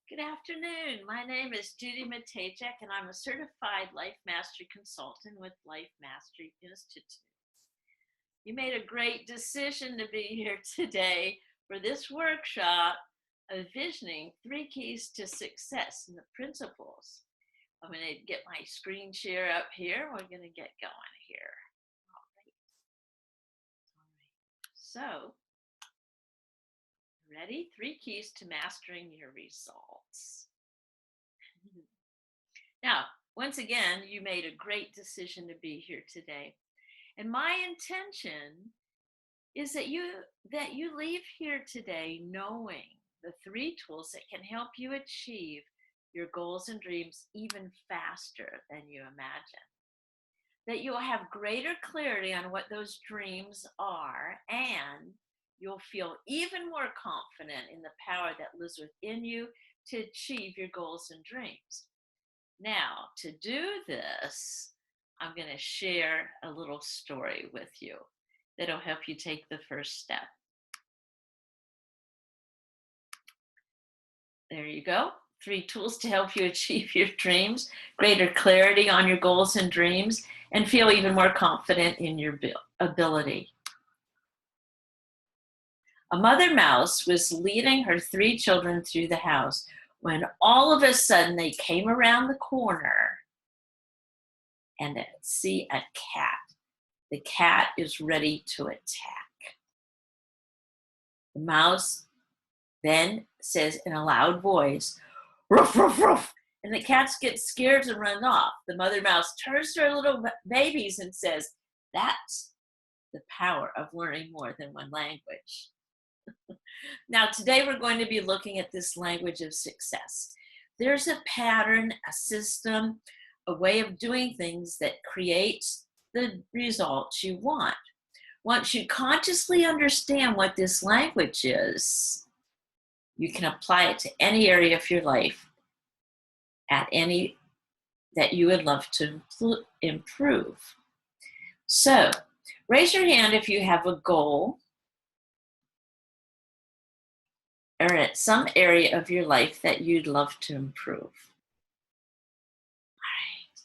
Good afternoon. My name is Judy Matejek, and I'm a certified Life Mastery Consultant with Life Mastery Institute. You made a great decision to be here today for this workshop of visioning 3 keys to success and the principles. I'm going to get my screen share up here. We're going to get going here. All right. So, ready? 3 keys to mastering your results. Now, once again, you made a great decision to be here today. And my intention is that you leave here today knowing the 3 tools that can help you achieve your goals and dreams even faster than you imagine. That you'll have greater clarity on what those dreams are, and you'll feel even more confident in the power that lives within you to achieve your goals and dreams. Now, to do this, I'm going to share a little story with you that'll help you take the first step. There you go. 3 tools to help you achieve your dreams, greater clarity on your goals and dreams, and feel even more confident in your ability. A mother mouse was leading her 3 children through the house when all of a sudden they came around the corner and they see a cat. The cat is ready to attack. The mouse then says in a loud voice, "Ruff, ruff, ruff," and the cats get scared and run off. The mother mouse turns to her little babies and says, "That's the power of learning more than one language." Now, today we're going to be looking at this language of success. There's a pattern, a system, a way of doing things that creates the results you want. Once you consciously understand what this language is, you can apply it to any area of your life at any that you would love to improve. So, raise your hand if you have a goal or at some area of your life that you'd love to improve. All right,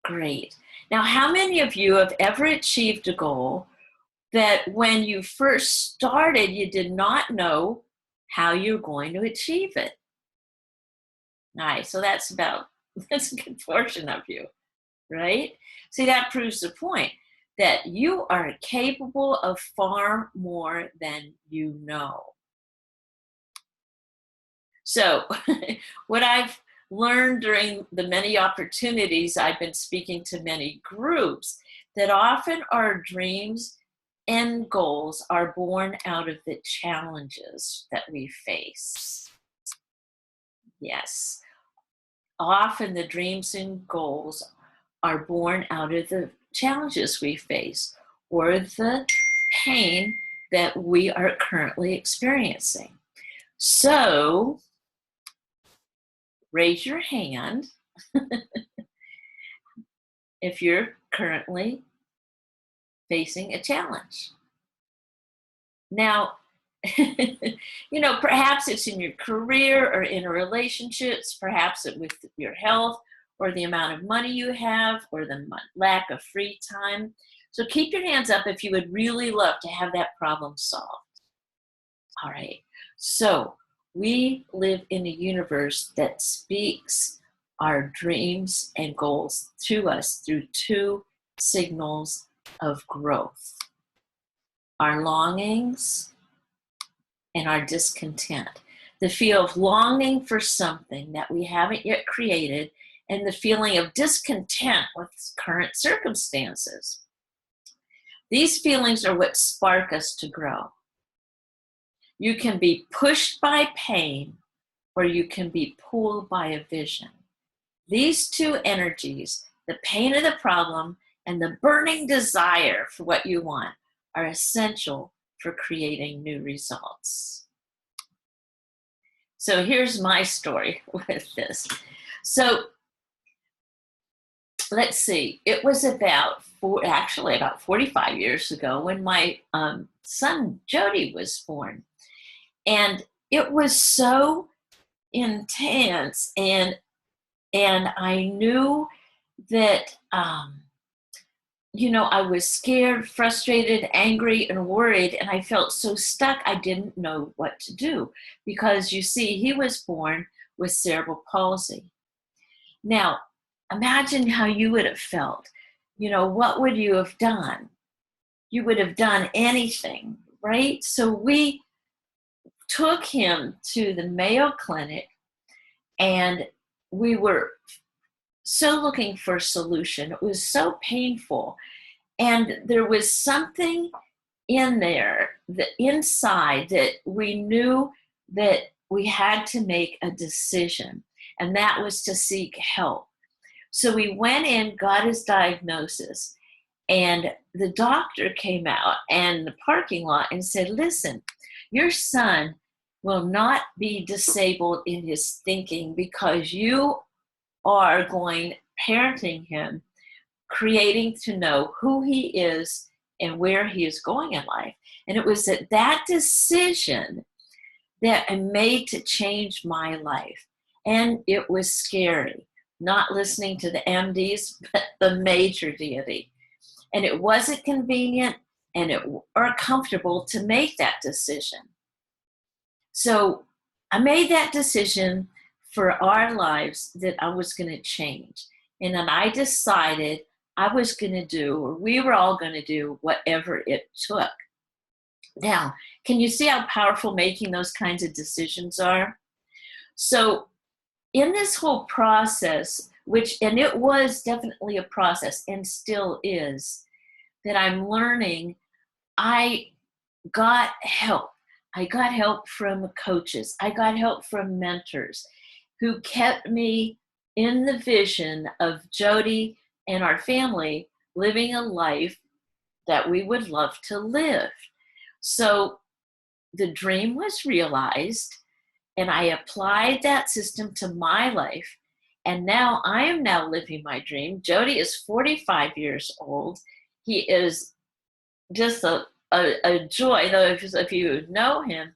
great. Now, how many of you have ever achieved a goal that when you first started, you did not know how you're going to achieve it? All right, so that's a good portion of you, right? See, that proves the point that you are capable of far more than you know. So what I've learned during the many opportunities I've been speaking to many groups, that often our dreams and goals are born out of the challenges that we face. Yes, often the dreams and goals are born out of the challenges we face or the pain that we are currently experiencing. So, raise your hand if you're currently facing a challenge. Now, perhaps it's in your career or in relationships, perhaps it's with your health or the amount of money you have or the lack of free time. So keep your hands up if you would really love to have that problem solved. All right, so we live in a universe that speaks our dreams and goals to us through 2 signals of growth: our longings and our discontent. The feel of longing for something that we haven't yet created, and the feeling of discontent with current circumstances. These feelings are what spark us to grow. You can be pushed by pain, or you can be pulled by a vision. These 2 energies, the pain of the problem and the burning desire for what you want, are essential for creating new results. So here's my story with this. So let's see, it was about 45 years ago when my son Jody was born. And it was so intense, and I knew that I was scared, frustrated, angry, and worried, and I felt so stuck I didn't know what to do, because you see, he was born with cerebral palsy. Now, imagine how you would have felt. What would you have done? You would have done anything, right? So we took him to the Mayo Clinic, and we were so looking for a solution. It was so painful. And there was something in there, inside, that we knew that we had to make a decision, and that was to seek help. So we went in, got his diagnosis, and the doctor came out in the parking lot and said, listen, your son will not be disabled in his thinking because you are parenting him, creating to know who he is and where he is going in life. And it was that decision that I made to change my life. And it was scary, not listening to the MDs, but the major deity. And it wasn't convenient or comfortable to make that decision. So I made that decision for our lives that I was going to change. And then I decided I was going to do, or we were all going to do, whatever it took. Now, can you see how powerful making those kinds of decisions are? So in this whole process, and it was definitely a process and still is, that I'm learning, I got help. I got help from coaches. I got help from mentors who kept me in the vision of Jody and our family living a life that we would love to live. So the dream was realized, and I applied that system to my life. And now I am now living my dream. Jody is 45 years old. He is just a joy, though, if you know him.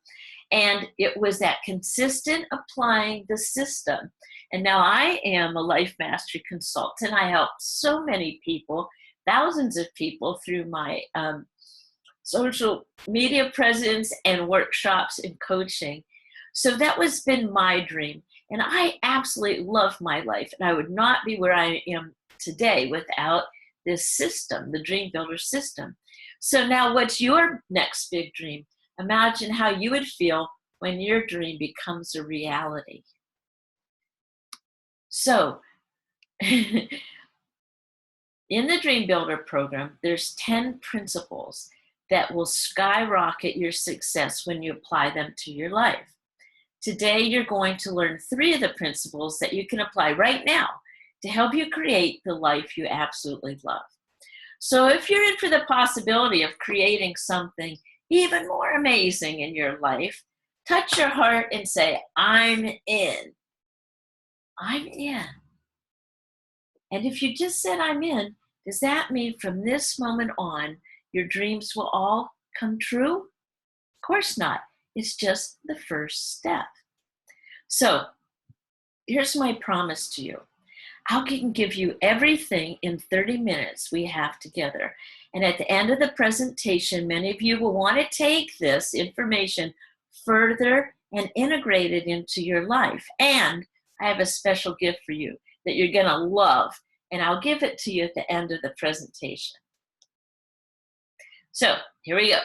And it was that consistent applying the system. And now I am a life mastery consultant. I help so many people, thousands of people, through my social media presence and workshops and coaching. So that was been my dream. And I absolutely love my life. And I would not be where I am today without this system, the Dream Builder system. So now, what's your next big dream? Imagine how you would feel when your dream becomes a reality. So in the Dream Builder program, there's 10 principles that will skyrocket your success when you apply them to your life. Today, you're going to learn 3 of the principles that you can apply right now to help you create the life you absolutely love. So if you're in for the possibility of creating something even more amazing in your life, touch your heart and say, I'm in. I'm in. And if you just said, I'm in, does that mean from this moment on, your dreams will all come true? Of course not. It's just the first step. So here's my promise to you. I can give you everything in 30 minutes we have together. And at the end of the presentation, many of you will want to take this information further and integrate it into your life. And I have a special gift for you that you're going to love. And I'll give it to you at the end of the presentation. So here we go.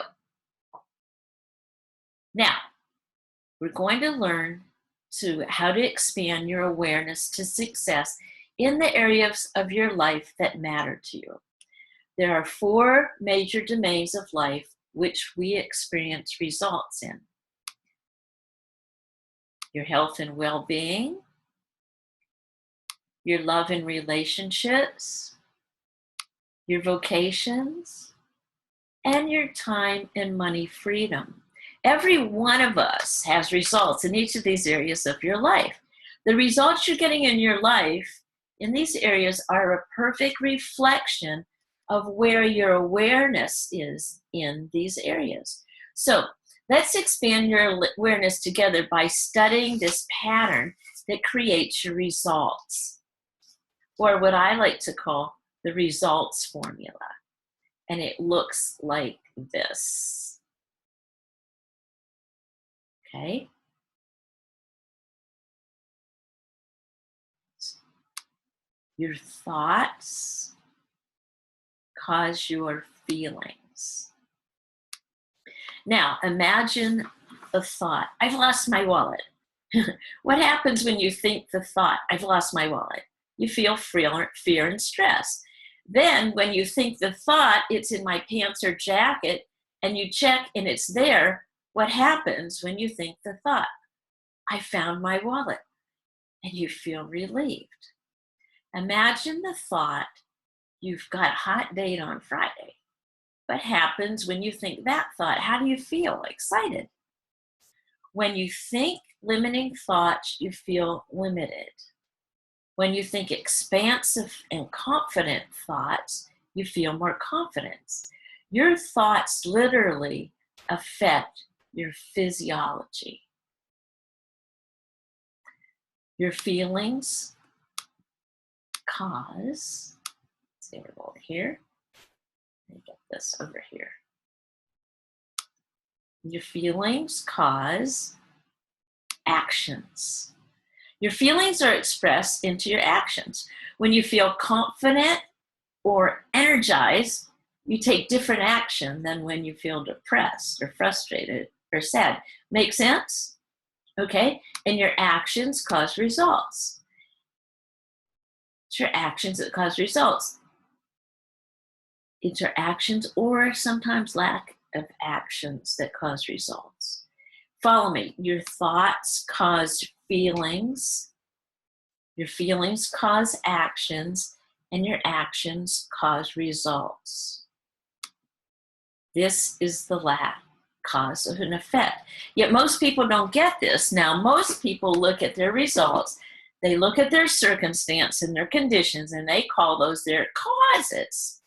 Now, we're going to learn how to expand your awareness to success in the areas of your life that matter to you. There are 4 major domains of life which we experience results in. Your health and well-being, your love and relationships, your vocations, and your time and money freedom. Every one of us has results in each of these areas of your life. The results you're getting in your life in these areas are a perfect reflection of where your awareness is in these areas. So Let's expand your awareness together by studying this pattern that creates your results, or what I like to call the results formula. And it looks like this. Okay? Your thoughts cause your feelings. Now, imagine a thought. I've lost my wallet. What happens when you think the thought, I've lost my wallet? You feel fear and stress. Then when you think the thought, it's in my pants or jacket, and you check and it's there, what happens when you think the thought? I found my wallet. And you feel relieved. Imagine the thought, you've got a hot date on Friday. What happens when you think that thought? How do you feel? Excited. When you think limiting thoughts, you feel limited. When you think expansive and confident thoughts, you feel more confidence. Your thoughts literally affect your physiology. Your feelings cause, let's see, we're going here. Let me get this over here. Your feelings cause actions. Your feelings are expressed into your actions. When you feel confident or energized, you take different action than when you feel depressed or frustrated or sad. Make sense? Okay? And your actions cause results. It's your actions that cause results. It's your actions or sometimes lack of actions that cause results. Follow me. Your thoughts cause feelings. Your feelings cause actions, and your actions cause results. This is the cause of an effect. Yet most people don't get this. Now, most people look at their results, they look at their circumstance and their conditions, and they call those their causes.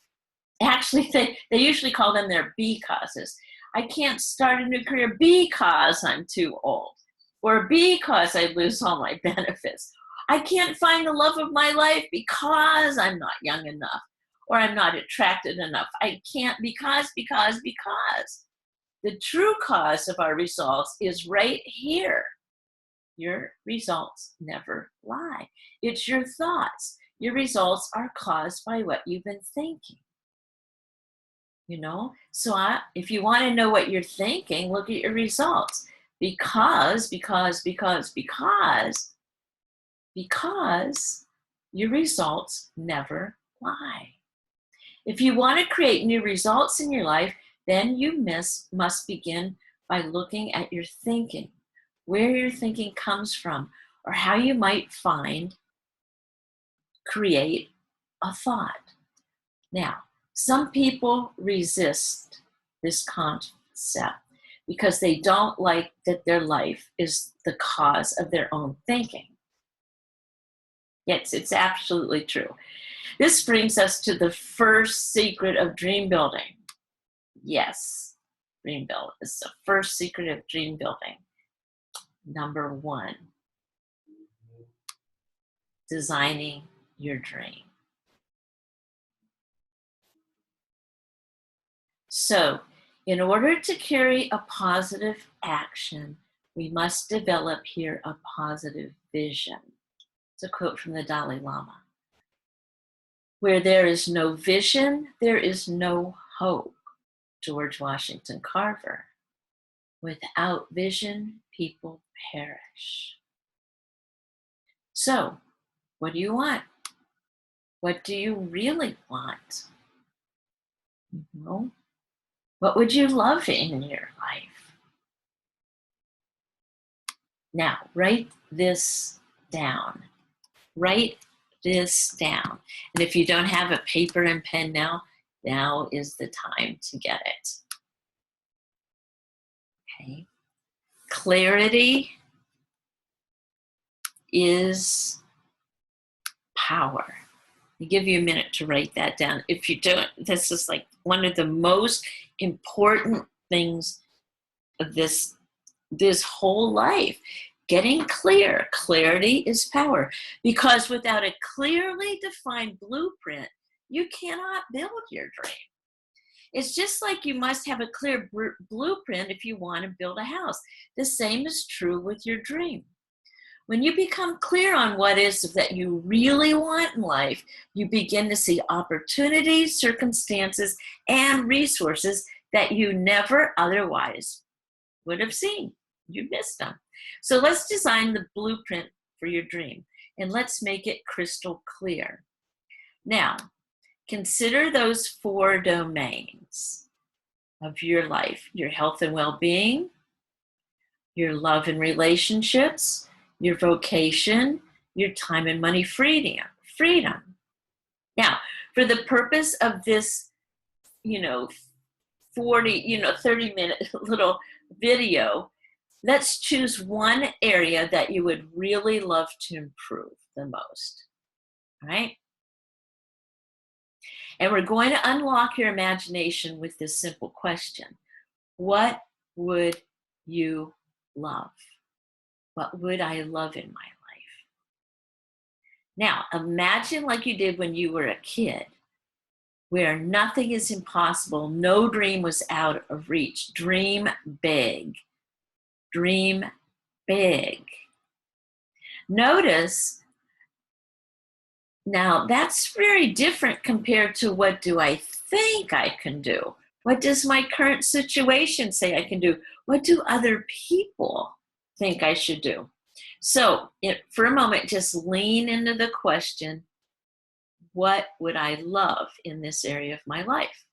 Actually, they usually call them their B causes. I can't start a new career because I'm too old, or because I lose all my benefits. I can't find the love of my life because I'm not young enough, or I'm not attracted enough. I can't because. The true cause of our results is right here. Your results never lie. It's your thoughts. Your results are caused by what you've been thinking. You know, so if you want to know what you're thinking, look at your results. Because your results never lie. If you want to create new results in your life, then you must begin by looking at your thinking, where your thinking comes from, or how you might create a thought. Now, some people resist this concept because they don't like that their life is the cause of their own thinking. Yes, it's absolutely true. This brings us to the first secret of dream building. Yes, dream build is the first secret of dream building. Number 1, designing your dream. So, in order to carry a positive action, we must develop here a positive vision. It's a quote from the Dalai Lama. Where there is no vision, there is no hope. George Washington Carver. Without vision, people perish. So, what do you want? What do you really want? What would you love in your life? Now, write this down. Write this down. And if you don't have a paper and pen now is the time to get it. Okay. Clarity is power. I'll give you a minute to write that down. If you don't, this is like one of the most important things this whole life. Getting clear. Clarity is power. Because without a clearly defined blueprint, you cannot build your dream. It's just like you must have a clear blueprint if you want to build a house. The same is true with your dream. When you become clear on what is that you really want in life, you begin to see opportunities, circumstances, and resources that you never otherwise would have seen. You missed them. So let's design the blueprint for your dream, and let's make it crystal clear. Now, consider those 4 domains of your life: your health and well-being, your love and relationships, your vocation, your time and money freedom. Now, for the purpose of this, 30-minute little video, let's choose one area that you would really love to improve the most, right? And we're going to unlock your imagination with this simple question. What would you love? What would I love in my life? Now, imagine like you did when you were a kid, where nothing is impossible, no dream was out of reach. Dream big. Dream big. Notice, now that's very different compared to what do I think I can do? What does my current situation say I can do? What do other people think I should do? So for a moment, just lean into the question, what would I love in this area of my life?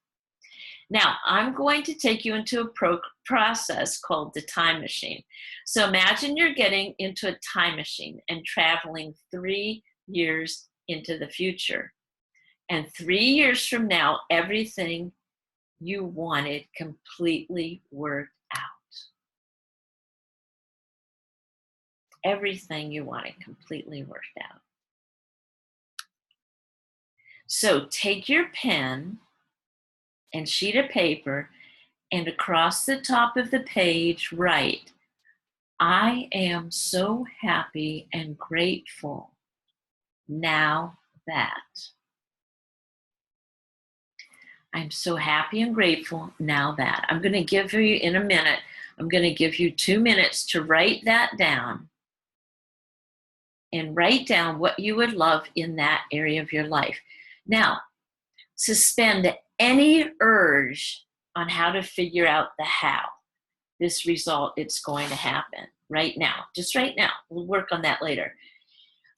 Now, I'm going to take you into a process called the time machine. So imagine you're getting into a time machine and traveling 3 years into the future. And 3 years from now, everything you wanted completely worked out. Everything you wanted completely worked out. So take your pen and sheet of paper, and across the top of the page, write, I am so happy and grateful now that. I'm so happy and grateful now that. I'm going to give you, in a minute, I'm going to give you 2 minutes to write that down and write down what you would love in that area of your life. Now, suspend any urge on how to figure out the how this result it's going to happen right now. Just right now. We'll work on that later.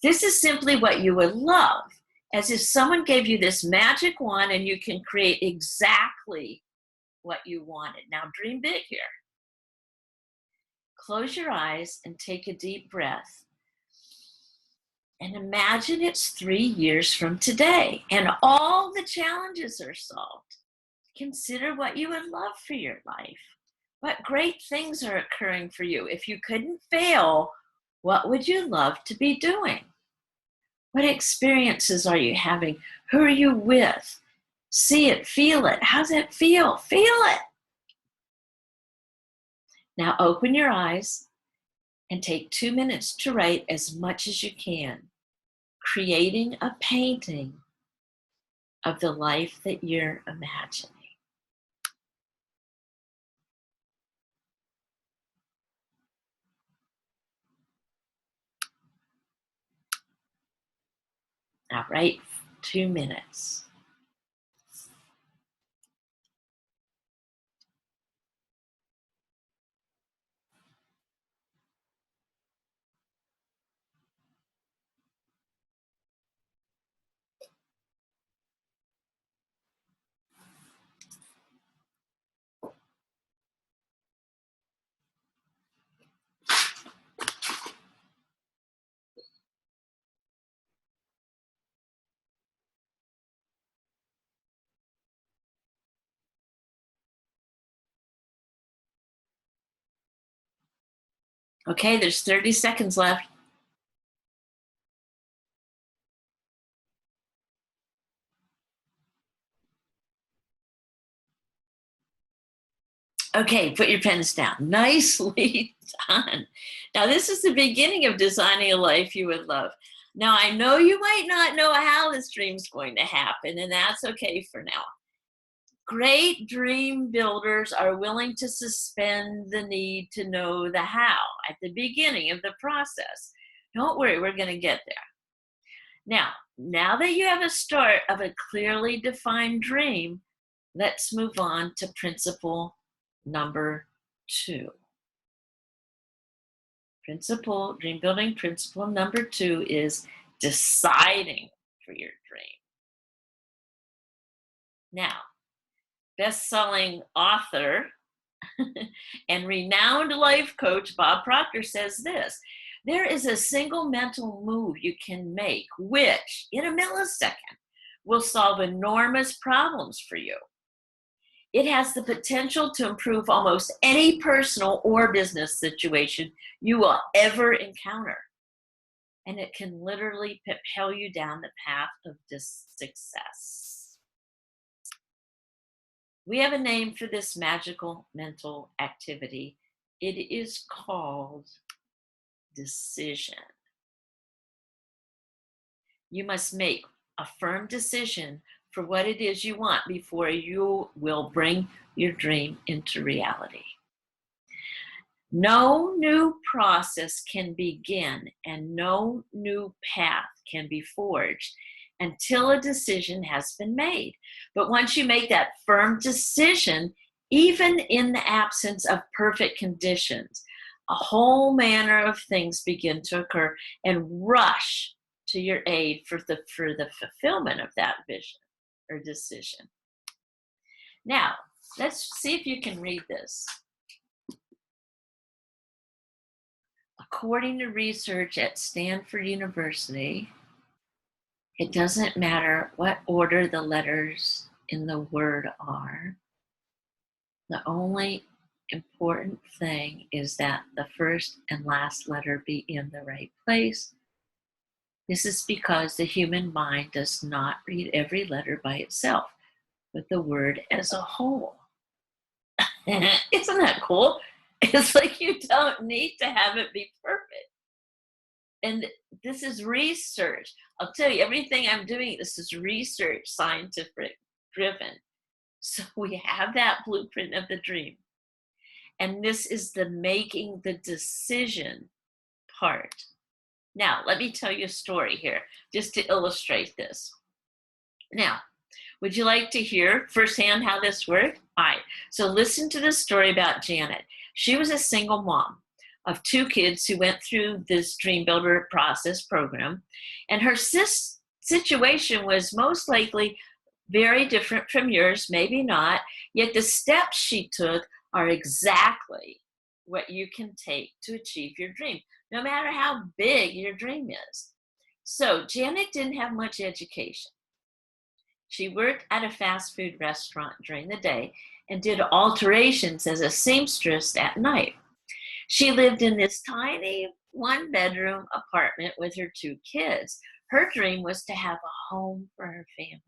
This is simply what you would love, as if someone gave you this magic wand and you can create exactly what you wanted. Now dream big here. Close your eyes and take a deep breath. And imagine it's 3 years from today and all the challenges are solved. Consider what you would love for your life. What great things are occurring for you? If you couldn't fail, what would you love to be doing? What experiences are you having? Who are you with? See it, feel it. How's it feel? Feel it. Now open your eyes and take 2 minutes to write as much as you can, creating a painting of the life that you're imagining. Now write 2 minutes. Okay, there's 30 seconds left. Okay, put your pens down. Nicely done. Now, this is the beginning of designing a life you would love. Now, I know you might not know how this dream's going to happen, and that's okay for now. Great dream builders are willing to suspend the need to know the how at the beginning of the process. Don't worry, we're going to get there. Now that you have a start of a clearly defined dream, let's move on to principle number 2. Dream building principle number 2 is deciding for your dream. Now, best-selling author and renowned life coach Bob Proctor says this: there is a single mental move you can make, which in a millisecond will solve enormous problems for you. It has the potential to improve almost any personal or business situation you will ever encounter. And it can literally propel you down the path of success. We have a name for this magical mental activity. It is called decision. You must make a firm decision for what it is you want before you will bring your dream into reality. No new process can begin and no new path can be forged until a decision has been made. But once you make that firm decision, even in the absence of perfect conditions, a whole manner of things begin to occur and rush to your aid for the fulfillment of that vision or decision. Now, let's see if you can read this. According to research at Stanford University, it doesn't matter what order the letters in the word are. The only important thing is that the first and last letter be in the right place. This is because the human mind does not read every letter by itself, but the word as a whole. Isn't that cool? It's like you don't need to have it be perfect. And this is research. I'll tell you, everything I'm doing, this is research, scientific driven. So we have that blueprint of the dream. And this is the making the decision part. Now, let me tell you a story here, just to illustrate this. Now, would you like to hear firsthand how this worked? All right, so listen to this story about Janet. She was a single mom of 2 kids who went through this Dream Builder process program, and her situation was most likely very different from yours, maybe not, yet the steps she took are exactly what you can take to achieve your dream, no matter how big your dream is. So Janet didn't have much education. She worked at a fast food restaurant during the day and did alterations as a seamstress at night. She lived in this tiny 1-bedroom apartment with her 2 kids. Her dream was to have a home for her family.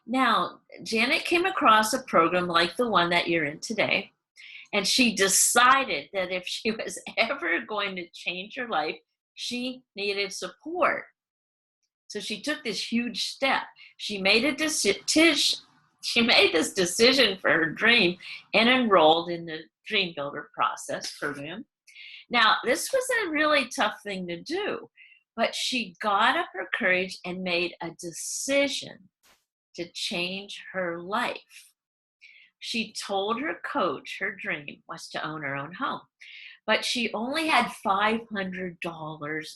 Now, Janet came across a program like the one that you're in today, and she decided that if she was ever going to change her life, she needed support. So she took this huge step. She made this decision for her dream and enrolled in the Dream Builder process program. Now, this was a really tough thing to do, but she got up her courage and made a decision to change her life. She told her coach her dream was to own her own home, but she only had $500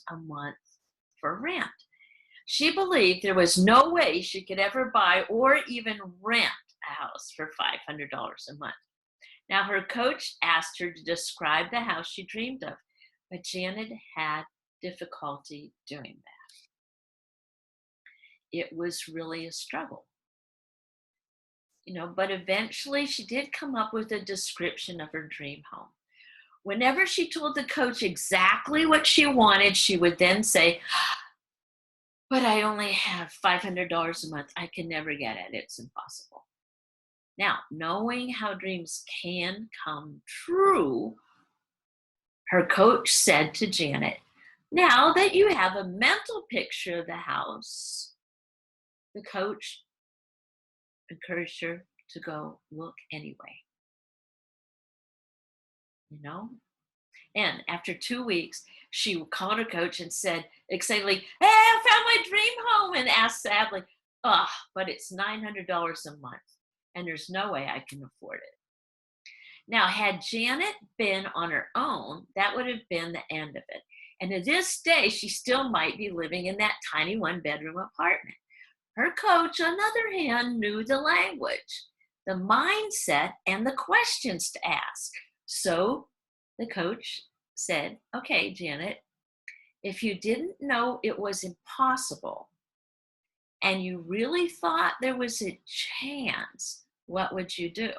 a month for rent. She believed there was no way she could ever buy or even rent a house for $500 a month. Now, her coach asked her to describe the house she dreamed of, but Janet had difficulty doing that. It was really a struggle. But eventually she did come up with a description of her dream home. Whenever she told the coach exactly what she wanted, she would then say, "But I only have $500 a month. I can never get it. It's impossible." Now, knowing how dreams can come true, her coach said to Janet, now that you have a mental picture of the house, the coach encouraged her to go look anyway, you know? And after 2 weeks, she called her coach and said excitedly, hey, I found my dream home, and asked sadly, oh, but it's $900 a month, and there's no way I can afford it. Now, had Janet been on her own, that would have been the end of it. And to this day, she still might be living in that tiny one-bedroom apartment. Her coach, on the other hand, knew the language, the mindset, and the questions to ask. So the coach said, okay, Janet, if you didn't know it was impossible and you really thought there was a chance, what would you do?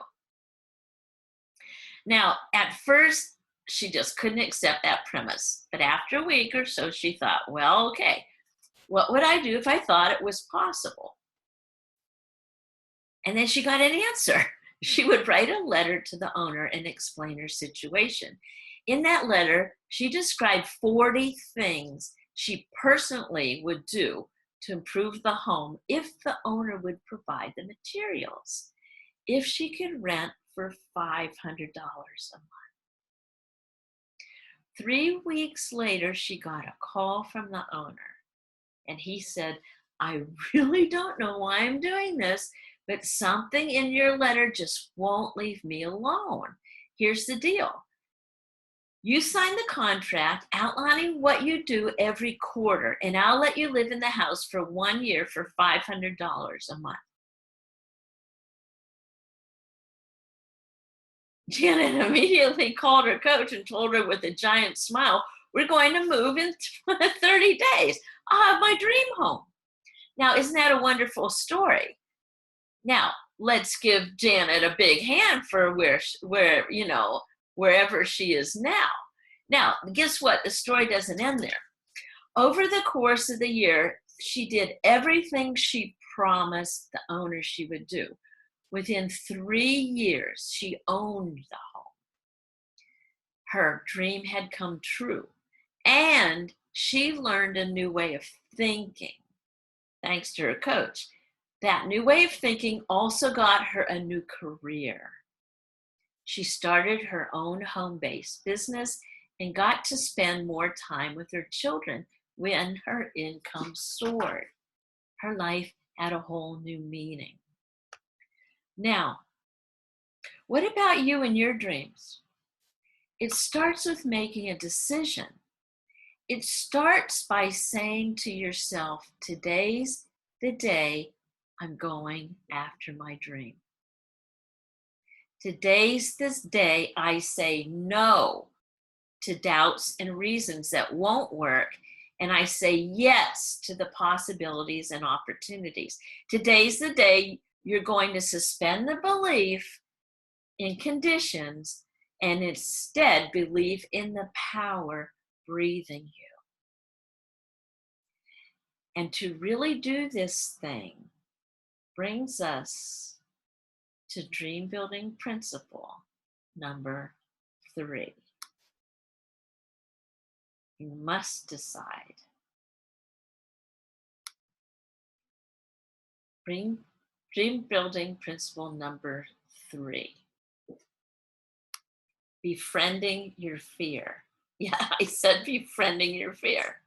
Now, at first, she just couldn't accept that premise. But after a week or so, she thought, well, okay, what would I do if I thought it was possible? And then she got an answer. She would write a letter to the owner and explain her situation. In that letter, she described 40 things she personally would do to improve the home if the owner would provide the materials, if she could rent for $500 a month. 3 weeks later, she got a call from the owner, and he said, I really don't know why I'm doing this, but something in your letter just won't leave me alone. Here's the deal. You sign the contract outlining what you do every quarter, and I'll let you live in the house for 1 year for $500 a month. Janet immediately called her coach and told her with a giant smile, we're going to move in 30 days. I'll have my dream home. Now, isn't that a wonderful story? Now, let's give Janet a big hand for wherever she is now. Now, guess what? The story doesn't end there. Over the course of the year, she did everything she promised the owner she would do. Within 3 years, she owned the home. Her dream had come true, and she learned a new way of thinking, thanks to her coach. That new way of thinking also got her a new career. She started her own home-based business and got to spend more time with her children when her income soared. Her life had a whole new meaning. Now, what about you and your dreams? It starts with making a decision. It starts by saying to yourself, today's the day I'm going after my dream. Today's this day I say no to doubts and reasons that won't work, and I say yes to the possibilities and opportunities. Today's the day you're going to suspend the belief in conditions and instead believe in the power breathing you. And to really do this thing brings us to dream building principle number 3. You must decide. Dream building principle number 3. Befriending your fear. Yeah, I said befriending your fear.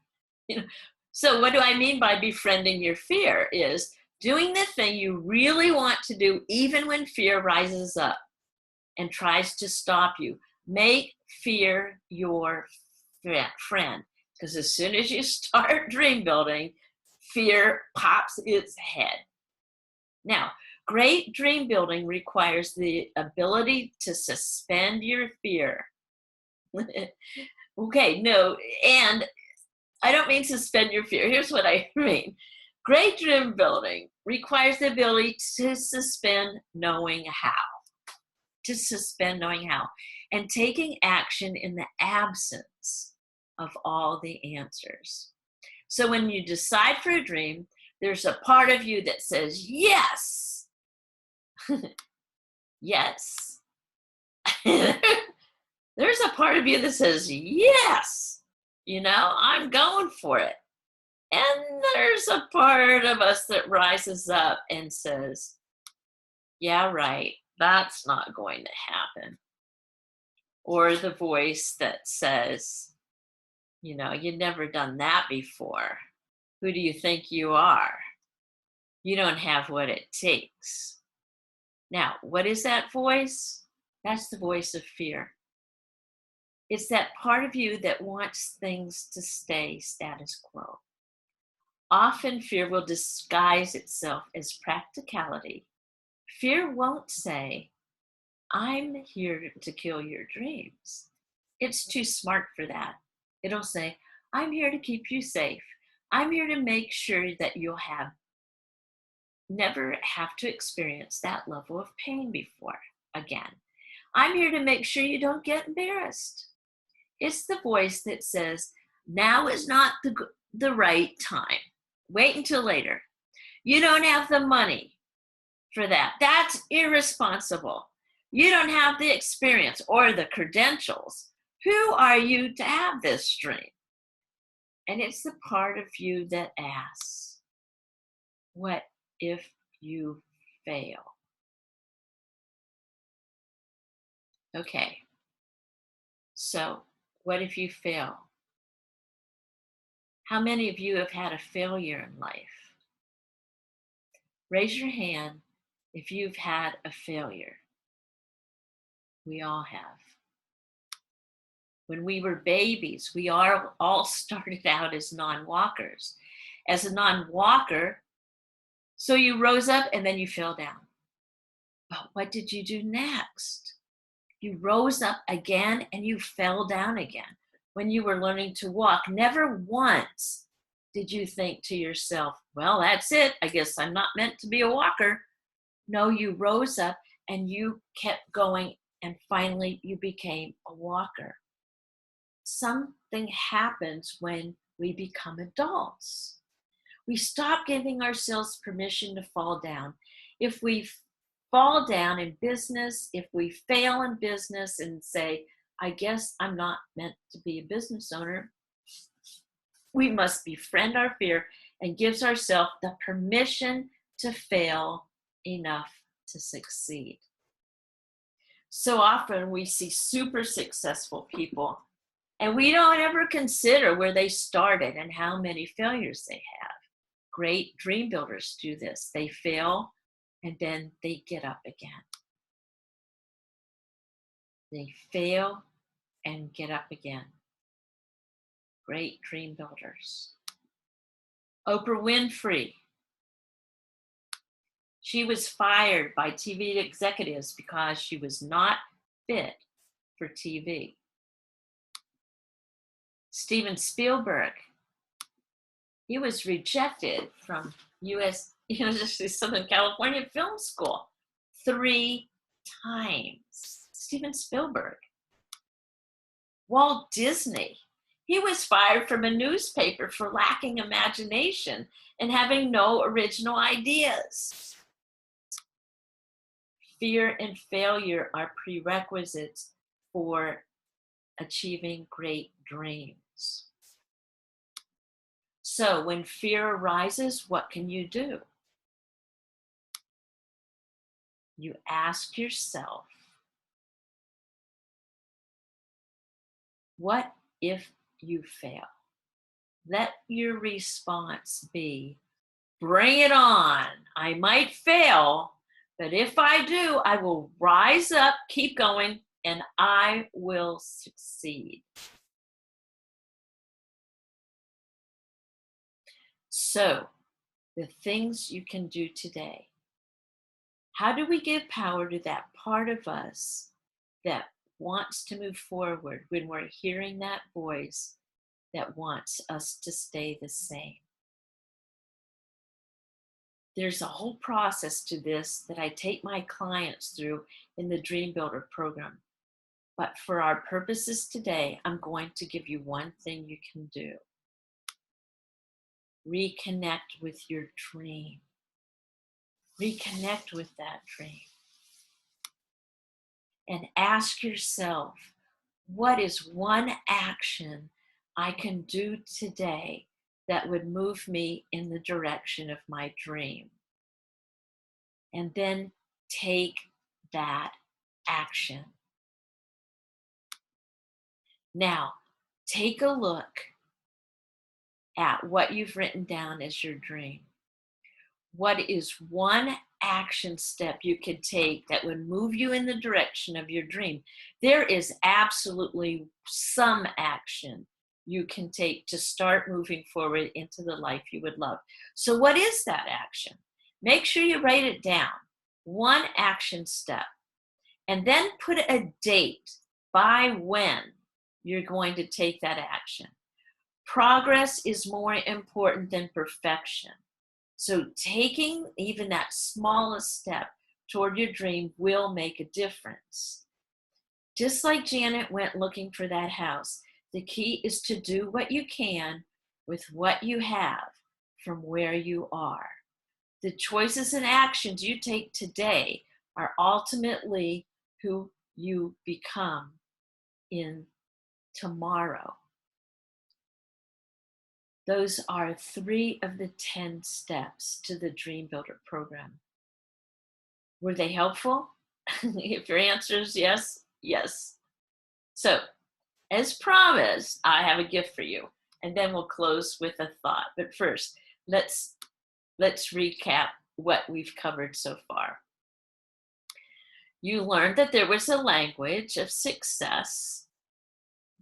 So what do I mean by befriending your fear is doing the thing you really want to do even when fear rises up and tries to stop you. Make fear your friend, because as soon as you start dream building, fear pops its head. Now, great dream building requires the ability to suspend your fear. Okay, no, and I don't mean suspend your fear. Here's what I mean. Great dream building requires the ability to suspend knowing how. To suspend knowing how. And taking action in the absence of all the answers. So when you decide for a dream, there's a part of you that says, yes. Yes. There's a part of you that says, yes, I'm going for it. And there's a part of us that rises up and says, yeah, right, that's not going to happen. Or the voice that says, you've never done that before. Who do you think you are? You don't have what it takes. Now, what is that voice? That's the voice of fear. It's that part of you that wants things to stay status quo. Often fear will disguise itself as practicality. Fear won't say, I'm here to kill your dreams. It's too smart for that. It'll say, I'm here to keep you safe. I'm here to make sure that you'll never have to experience that level of pain before again. I'm here to make sure you don't get embarrassed. It's the voice that says, now is not the right time. Wait until later. You don't have the money for that. That's irresponsible. You don't have the experience or the credentials. Who are you to have this dream? And it's the part of you that asks, what if you fail? Okay, so what if you fail? How many of you have had a failure in life? Raise your hand if you've had a failure. We all have. When we were babies, we all started out as non-walkers. As a non-walker, so you rose up and then you fell down. But what did you do next? You rose up again and you fell down again. When you were learning to walk, never once did you think to yourself, well, that's it. I guess I'm not meant to be a walker. No, you rose up and you kept going, and finally you became a walker. Something happens when we become adults. We stop giving ourselves permission to fall down. If we fall down in business, if we fail in business and say, I guess I'm not meant to be a business owner, we must befriend our fear and gives ourselves the permission to fail enough to succeed. So often we see super successful people and we don't ever consider where they started and how many failures they have. Great dream builders do this. They fail and then they get up again. They fail and get up again. Great dream builders. Oprah Winfrey. She was fired by TV executives because she was not fit for TV. Steven Spielberg. He was rejected from University of Southern California Film School 3 times. Steven Spielberg. Walt Disney. He was fired from a newspaper for lacking imagination and having no original ideas. Fear and failure are prerequisites for achieving great dreams. So when fear arises, what can you do? You ask yourself, what if you fail? Let your response be, bring it on. I might fail, but if I do, I will rise up, keep going, and I will succeed. So, the things you can do today. How do we give power to that part of us that wants to move forward when we're hearing that voice that wants us to stay the same? There's a whole process to this that I take my clients through in the Dream Builder program. But for our purposes today, I'm going to give you one thing you can do. Reconnect with your dream. Reconnect with that dream. and ask yourself, what is one action I can do today that would move me in the direction of my dream? And then take that action. Now, take a look at what you've written down as your dream. What is one action step you could take that would move you in the direction of your dream? There is absolutely some action you can take to start moving forward into the life you would love. So what is that action? Make sure you write it down. One action step. And then put a date by when you're going to take that action. Progress is more important than perfection. So taking even that smallest step toward your dream will make a difference. Just like Janet went looking for that house, the key is to do what you can with what you have from where you are. The choices and actions you take today are ultimately who you become in tomorrow. Those are 3 of the 10 steps to the Dream Builder program. Were they helpful? If your answer is yes, yes. So, as promised, I have a gift for you, and then we'll close with a thought. But first, let's recap what we've covered so far. You learned that there was a language of success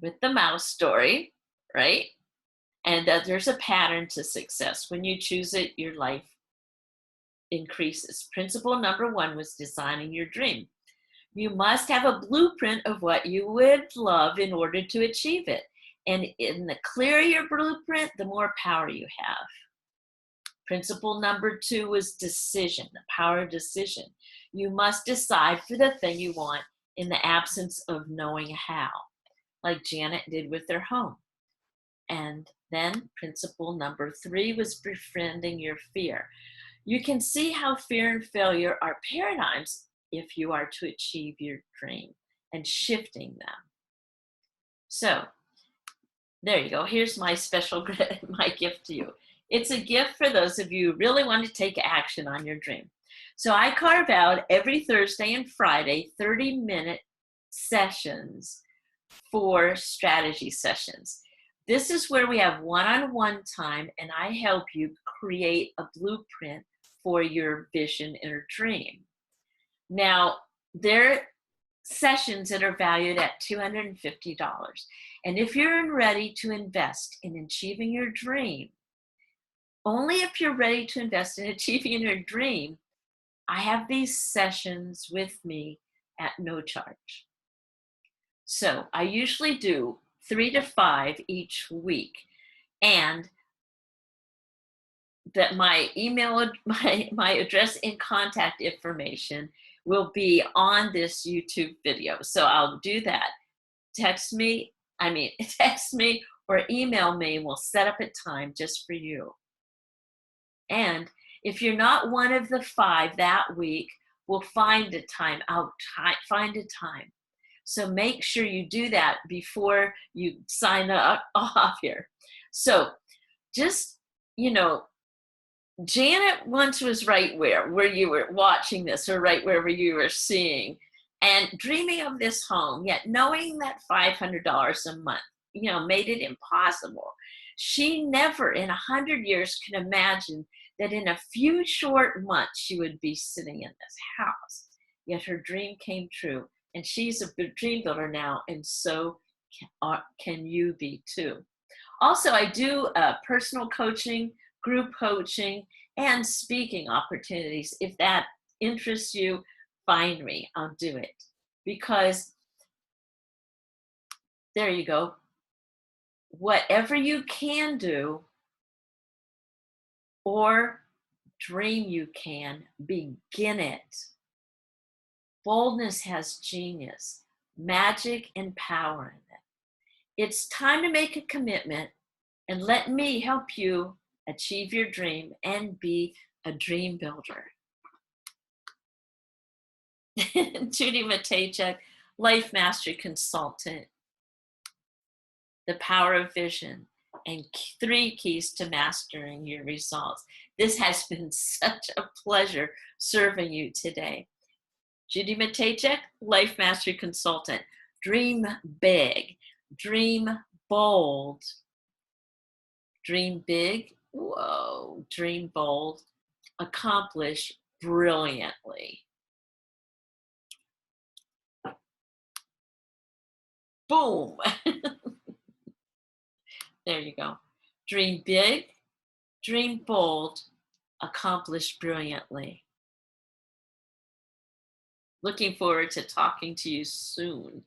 with the mouse story, right? And that there's a pattern to success. When you choose it, your life increases. Principle number 1 was designing your dream. You must have a blueprint of what you would love in order to achieve it. And the clearer your blueprint, the more power you have. Principle number 2 was decision, the power of decision. You must decide for the thing you want in the absence of knowing how, like Janet did with their home. And then principle number 3 was befriending your fear. You can see how fear and failure are paradigms if you are to achieve your dream and shifting them. So there you go. Here's my special my gift to you. It's a gift for those of you who really want to take action on your dream. So I carve out every Thursday and Friday 30-minute sessions for strategy sessions. This is where we have one-on-one time, and I help you create a blueprint for your vision or dream. Now, there are sessions that are valued at $250. And if you're ready to invest in achieving your dream, only if you're ready to invest in achieving your dream, I have these sessions with me at no charge. So I usually do 3 to 5 each week, and that my email, my address and contact information will be on this YouTube video. So I'll do that. Text me or email me. We'll set up a time just for you. And if you're not one of the 5 that week, we'll find a time. I'll find a time. So make sure you do that before you sign up off here. So just, Janet once was right where you were watching this, or right wherever you were seeing, and dreaming of this home, yet knowing that $500 a month, made it impossible. She never in 100 years could imagine that in a few short months she would be sitting in this house. Yet her dream came true. And she's a dream builder now, and so can you be too. Also, I do personal coaching, group coaching, and speaking opportunities. If that interests you, find me. I'll do it. Because there you go. Whatever you can do or dream you can, begin it. Boldness has genius, magic, and power in it. It's time to make a commitment, and let me help you achieve your dream and be a dream builder. Judy Matejczak, Life Mastery Consultant, The Power of Vision, and 3 Keys to Mastering Your Results. This has been such a pleasure serving you today. Judy Matejcik, Life Mastery Consultant. Dream big, dream bold, dream big, whoa, dream bold, accomplish brilliantly. Boom. There you go. Dream big, dream bold, accomplish brilliantly. Looking forward to talking to you soon.